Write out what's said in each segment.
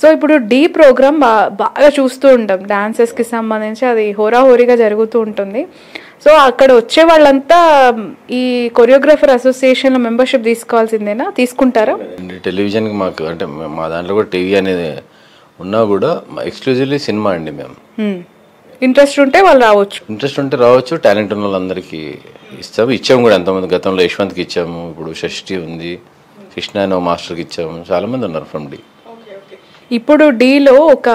So ఇప్పుడు D programme బాగా చూస్తూ ఉంటాం, డాన్సెస్కి సంబంధించి అది హోరాహోరీగా జరుగుతూ ఉంటుంది. సో అక్కడ వచ్చే వాళ్ళంతా ఈ కొరియోగ్రాఫర్ అసోసియేషన్లో మెంబర్షిప్ తీసుకోవాల్సిందేనా, తీసుకుంటారా? టెలివిజన్కి మాకు అంటే మా దాంట్లో కూడా టీవీ అనేది ఉన్నా కూడా ఎక్స్క్లూజివ్లీ సినిమా అండి. మేము ఇంట్రెస్ట్ ఉంటే వాళ్ళు రావచ్చు, ఇంట్రెస్ట్ ఉంటే రావచ్చు. టాలెంట్ ఉన్న వాళ్ళందరికీ ఇచ్చాము కూడా. ఎంతమంది గతంలో యశ్వంత్కి ఇచ్చాము, ఇప్పుడు షష్ఠి ఉంది, కృష్ణ అనే మాస్టర్కి ఇచ్చాము. చాలా మంది ఉన్నారు ఫ్రమ్ డి. ఇప్పుడు డీలో ఒక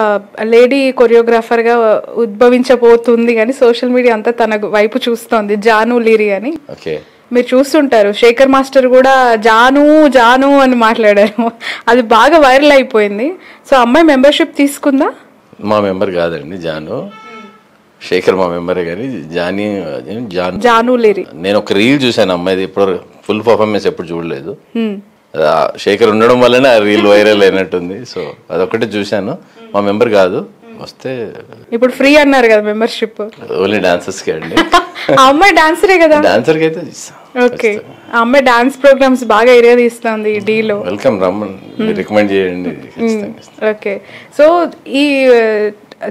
లేడీ కొరియోగ్రాఫర్గా ఉద్భవించబోతుంది కానీ సోషల్ మీడియా అంతా తన వైపు చూస్తోంది, జాను లీరి అని. ఓకే, మీరు చూస్తుంటారు, శేఖర్ మాస్టర్ కూడా జాను జాను అని మాట్లాడారు, అది బాగా వైరల్ అయిపోయింది. సో అమ్మాయి మెంబర్షిప్ తీసుకుందా? మా మెంబర్ కాదండి జాను, శేఖర్ మా మెంబరే. కానీ జాను లీరి నేను ఒక రీల్ చూశాను అమ్మాయిది, ఇప్పుడు ఫుల్ పర్ఫార్మెన్స్ ఎప్పుడు చూడలేదు. శేఖర్ ఉండడం వల్లనే ఆ రీల్ వైరల్ అయినట్టుంది. సో అదొకటి చూశాను. మా మెంబర్ కాదు, వస్తే ఇప్పుడు ఫ్రీ అన్నారు కదా మెంబర్షిప్, ఓన్లీ డాన్సర్స్ కి అండి. ఆ అమ్మాయి డాన్సరే కదా? డాన్సర్ కి అయితే ఓకే, ఆ అమ్మాయి డాన్స్ ప్రోగ్రామ్స్ బాగా ఏరియా తీస్తుంది డీలో. వెల్కమ్, రమ్మని రికమెండ్ చేయండి. ఓకే, సో ఈ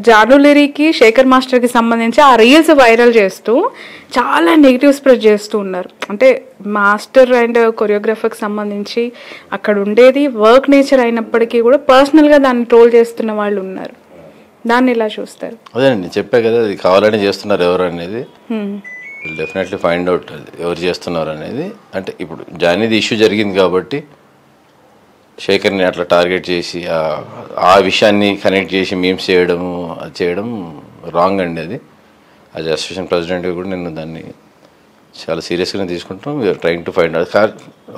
జాను లిరీకి శేఖర్ మాస్టర్కి సంబంధించి ఆ రీల్స్ వైరల్ చేస్తూ చాలా నెగిటివ్ స్ప్రెడ్ చేస్తూ ఉన్నారు. అంటే మాస్టర్ అండ్ కొరియోగ్రాఫర్కి సంబంధించి అక్కడ ఉండేది వర్క్ నేచర్ అయినప్పటికీ కూడా పర్సనల్గా దాన్ని ట్రోల్ చేస్తున్న వాళ్ళు ఉన్నారు. దాన్ని ఎలా చూస్తారు? అదేనండి చెప్పా కదా, అది కావాలని చేస్తున్నారు ఎవరు అనేది. డెఫినెట్లీ ఫైండ్ అవుట్ అది ఎవరు చేస్తున్నారు అనేది. అంటే ఇప్పుడు జానీది ఇష్యూ జరిగింది కాబట్టి శేఖర్ని అట్లా టార్గెట్ చేసి ఆ విషయాన్ని కనెక్ట్ చేసి మీమ్స్ చేయడము, అది చేయడం రాంగ్ అండి. అది అసోసియేషన్ ప్రెసిడెంట్గా కూడా నేను దాన్ని చాలా సీరియస్గానే తీసుకుంటాం. We are trying to find out.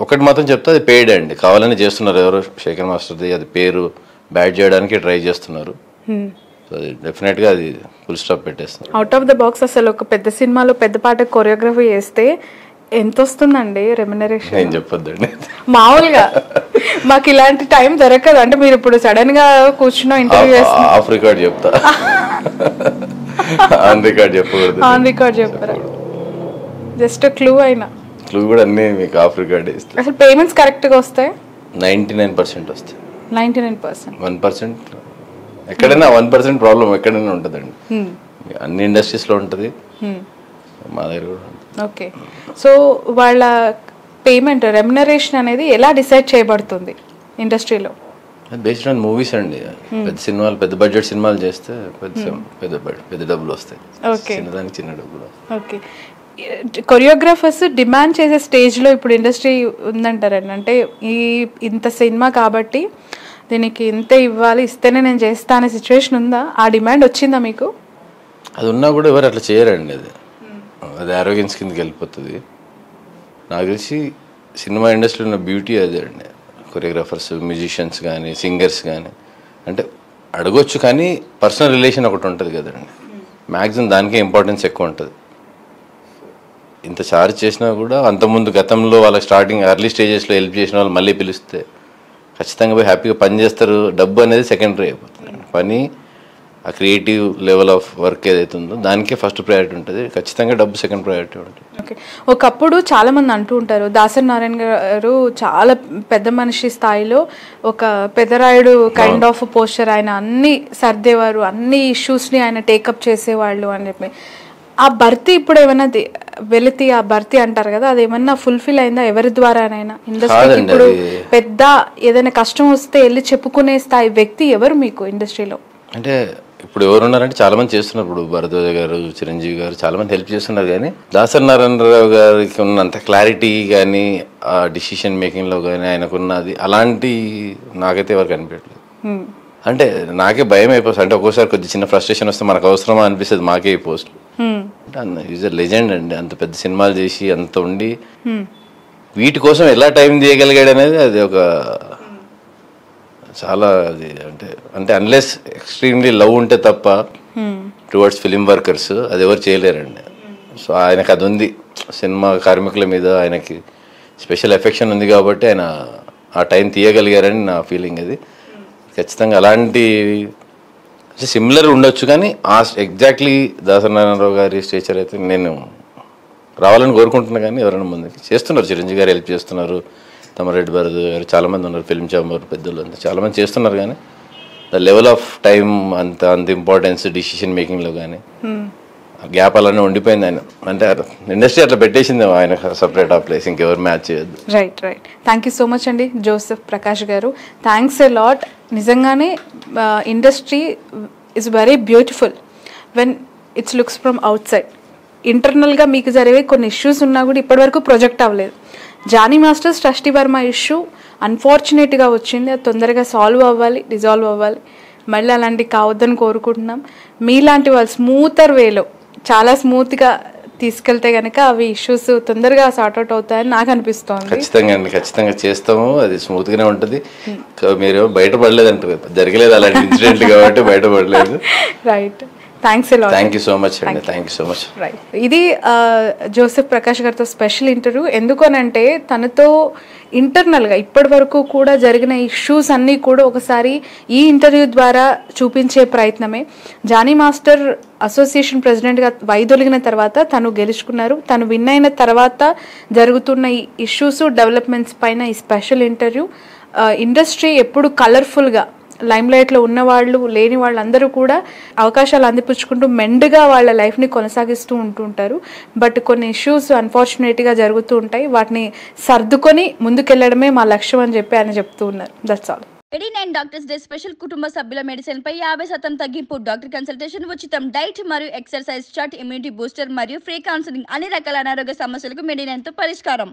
ఒకటి మాత్రం చెప్తే అది పెయిడ్ అండి, కావాలని చేస్తున్నారు ఎవరు. శేఖర్ మాస్టర్ది అది పేరు బ్యాడ్ చేయడానికి ట్రై చేస్తున్నారు. సో అది డెఫినెట్గా అది ఫుల్ స్టాప్ పెట్టేస్తున్నారు. అవుట్ ఆఫ్ ద బాక్స్ అసలు ఒక పెద్ద సినిమాలో పెద్ద పాట కొరియోగ్రఫీ చేస్తే ఎంత వస్తుందండి రెమ్యునరేషన్? నేను చెప్పొద్దండి మామూలుగా మాకు ఇలాంటి టైం దొరకదు. అంటే మీరు ఇప్పుడు సడన్ గా కూర్చున్న ఇంటర్వ్యూ చేస్తే ఆఫ్ రికార్డ్ చెప్తా, ఆన్ రికార్డ్ చెప్పకూడదు. ఆన్ రికార్డ్ చెప్పరా? జస్ట్ క్లూ అయినా. క్లూ కూడా అన్ని మీకు ఆఫ్ రికార్డ్ ఇస్తాను. అసలు పేమెంట్స్ కరెక్ట్ గా వస్తాయి? 99% వస్తాయి. 99%. 1% ఎక్కడైనా 1% ప్రాబ్లం ఎక్కడైనా ఉంటుందండి. అన్ని ఇండస్ట్రీస్లో ఉంటుంది, మా దగ్గర కూడా ఉంటుంది. ఓకే, సో వాళ్ళ పేమెంట్ రెమ్యునరేషన్ అనేది ఎలా డిసైడ్ చేయబడుతుంది ఇండస్ట్రీలో? బేస్డ్ ఆన్ మూవీస్ అండి. పెద్ద సినిమాలు, పెద్ద బడ్జెట్ సినిమాలు చేస్తే పెద్ద డబ్బులు వస్తాయి. చిన్నదానికి చిన్న డబ్బులు. ఓకే, కొరియోగ్రాఫర్స్ డిమాండ్ చేసే స్టేజ్లో ఇప్పుడు ఇండస్ట్రీ ఉందంటారండి. అంటే ఇంత సినిమా కాబట్టి దీనికి ఇంత ఇవ్వాలి, ఇస్తేనే నేను చేస్తా అనే సిచ్యువేషన్ ఉందా? ఆ డిమాండ్ వచ్చిందా మీకు? అది ఉన్నా కూడా ఎవరు అట్లా చేయరండి. అది ఆరోగ్యన్స్ కిందకి వెళ్ళిపోతుంది. నాకు తెలిసి సినిమా ఇండస్ట్రీలో ఉన్న బ్యూటీ అదే అండి. కొరియోగ్రాఫర్స్, మ్యూజిషియన్స్ కానీ, సింగర్స్ కానీ అంటే అడగొచ్చు, కానీ పర్సనల్ రిలేషన్ ఒకటి ఉంటుంది కదండి. మ్యాక్సిమం దానికే ఇంపార్టెన్స్ ఎక్కువ ఉంటుంది. ఇంత చార్జ్ చేసినా కూడా అంతకుముందు గతంలో వాళ్ళకి స్టార్టింగ్ ఎర్లీ స్టేజెస్లో హెల్ప్ చేసిన వాళ్ళు మళ్ళీ పిలిస్తే ఖచ్చితంగా పోయి హ్యాపీగా పని చేస్తారు. డబ్బు అనేది సెకండరీ అయిపోతుంది. పని, ఆ క్రియేటివ్ లెవెల్ ఆఫ్ వర్క్ ఏదైతే ఉందో దానికే ఫస్ట్ ప్రయారిటీ ఉంటుంది. ఖచ్చితంగా డబ్బు సెకండ్ ప్రయారిటీ ఉంటుంది. ఓకే, ఒకప్పుడు చాలా మంది అంటూ ఉంటారు, దాసరి నారాయణ గారు చాలా పెద్ద మనిషి స్థాయిలో ఒక పెద్దరాయుడు కైండ్ ఆఫ్ పోస్చర్, ఆయన అన్ని సర్దేవారు, అన్ని ఇష్యూస్ని ఆయన టేకప్ చేసేవాళ్ళు అని చెప్పి. ఆ భర్తీ ఇప్పుడు ఏమైనా వెలితి, ఆ భర్తీ అంటారు కదా, అది ఏమన్నా ఫుల్ఫిల్ అయిందా ఎవరి ద్వారానైనా? ఇండస్ట్రీకి ఇప్పుడు పెద్ద ఏదైనా కష్టం వస్తే వెళ్ళి చెప్పుకునే స్థాయి వ్యక్తి ఎవరు మీకు ఇండస్ట్రీలో? అంటే ఇప్పుడు ఎవరు ఉన్నారంటే చాలా మంది చేస్తున్నారు. ఇప్పుడు భరద్వాజ గారు, చిరంజీవి గారు చాలా మంది హెల్ప్ చేస్తున్నారు. కానీ దాసరి నారాయణరావు గారికి ఉన్నంత క్లారిటీ కానీ, ఆ డిసిషన్ మేకింగ్లో కానీ ఆయనకున్నది అలాంటి నాకైతే ఎవరికి అనిపించట్లేదు. అంటే నాకే భయం అయిపోతుంది. అంటే ఒక్కోసారి కొద్దిగా చిన్న ఫ్రస్ట్రేషన్ వస్తే మనకు అవసరమా అనిపిస్తుంది మాకే ఈ పోస్ట్. అంటే ఈజ్ అ లెజెండ్ అండి. అంత పెద్ద సినిమాలు చేసి అంత ఉండి వీటి కోసం ఎలా టైం తీయగలిగాడు అనేది అది ఒక చాలా అది అంటే అన్లెస్ ఎక్స్ట్రీమ్లీ లవ్ ఉంటే తప్ప టువర్డ్స్ ఫిలిం వర్కర్స్ అది ఎవరు చేయలేరండి. సో ఆయనకు అది ఉంది, సినిమా కార్మికుల మీద ఆయనకి స్పెషల్ ఎఫెక్షన్ ఉంది కాబట్టి ఆయన ఆ టైం తీయగలిగారని నా ఫీలింగ్. అది ఖచ్చితంగా అలాంటి సిమిలర్ ఉండొచ్చు, కానీ ఆ ఎగ్జాక్ట్లీ దాసరి నారాయణరావు గారి స్టేచర్ అయితే నేను రావాలని కోరుకుంటున్నా. కానీ ఎవరైనా ముందుకి చేస్తున్నారు, చిరంజీవి గారు హెల్ప్ చేస్తున్నారు, తమరెడ్డి భరత్ గారు చాలామంది ఉన్నారు, ఫిల్మ్ ఛాంబర్ పెద్దలు అంతా చాలామంది చేస్తున్నారు. కానీ ద లెవెల్ ఆఫ్ టైం అంత ఇంపార్టెన్స్ డిసిషన్ మేకింగ్లో కానీ గ్యాప్ అలానే ఉండిపోయింది ఆయన. అంటే ఇండస్ట్రీ అట్లా పెట్టేసింది ఆయన సపరేట్ ఆ ప్లేస్, ఇంకెవరు మ్యాచ్ చేయొద్దు. Right. Thank you so much అండి జోసెఫ్ ప్రకాష్ గారు. Thanks a lot. నిజంగానే industry is very beautiful when it's looks from outside. ఇంటర్నల్గా మీకు జరిగే కొన్ని ఇష్యూస్ ఉన్నా కూడా ఇప్పటివరకు ప్రొజెక్ట్ అవ్వలేదు. జానీ మాస్టర్స్ ట్రస్టీ వర్మ ఇష్యూ అన్ఫార్చునేట్గా వచ్చింది. అది తొందరగా సాల్వ్ అవ్వాలి, రిజాల్వ్ అవ్వాలి. మళ్ళీ అలాంటివి కావద్దని కోరుకుంటున్నాం. మీలాంటి వాళ్ళు స్మూతర్ వేలో చాలా స్మూత్గా తీసుకెళ్తే కనుక అవి ఇష్యూస్ తొందరగా సార్ట్అవుట్ అవుతాయని నాకు అనిపిస్తోంది. ఖచ్చితంగా అండి, ఖచ్చితంగా చేస్తాము. అది స్మూత్గానే ఉంటుంది. మీరు బయటపడలేదు అంటారు కదా, జరగలేదు అలాంటి ఇన్సిడెంట్ కాబట్టి బయటపడలేదు. Right. Thanks a lot. Thank you so much అండి. Thank you so much. Right. ఇది జోసెఫ్ ప్రకాష్ గారితో స్పెషల్ ఇంటర్వ్యూ. ఎందుకనంటే తనతో ఇంటర్నల్గా ఇప్పటి వరకు కూడా జరిగిన ఇష్యూస్ అన్నీ కూడా ఒకసారి ఈ ఇంటర్వ్యూ ద్వారా చూపించే ప్రయత్నమే. జానీ మాస్టర్ అసోసియేషన్ ప్రెసిడెంట్గా వైదొలిగిన తర్వాత తను గెలుచుకున్నారు. తను విన్ అయిన తర్వాత జరుగుతున్న ఈ ఇష్యూస్ డెవలప్మెంట్స్ పైన ఈ స్పెషల్ ఇంటర్వ్యూ. ఇండస్ట్రీ ఎప్పుడు కలర్ఫుల్గా లైమ్లైట్లో ఉన్నవాళ్ళు లేని వాళ్ళందరూ కూడా అవకాశాలు అందిపుచ్చుకుంటూ మెండుగా వాళ్ళ లైఫ్ని కొనసాగిస్తూ ఉంటుంటారు. బట్ కొన్ని ఇష్యూస్ అన్ఫార్చునేట్గా జరుగుతూ ఉంటాయి. వాటిని సర్దుకొని ముందుకెళ్లడమే మా లక్ష్యం అని చెప్పి ఆయన చెప్తూ ఉన్నారు. That's all. 89 doctors day special. కుటుంబ సభ్యుల మెడిసిన్ పై 50% తగ్గింపు. డాక్టర్ కన్సల్టేషన్ ఉచితం. డైట్ మరియు ఎక్సర్సైజ్ చార్ట్, ఇమ్యూనిటీ బూస్టర్ మరియు ఫ్రీ కౌన్సిలింగ్. అన్ని రకాల అనారోగ్య సమస్యలకు 89 తో పరిష్కారం.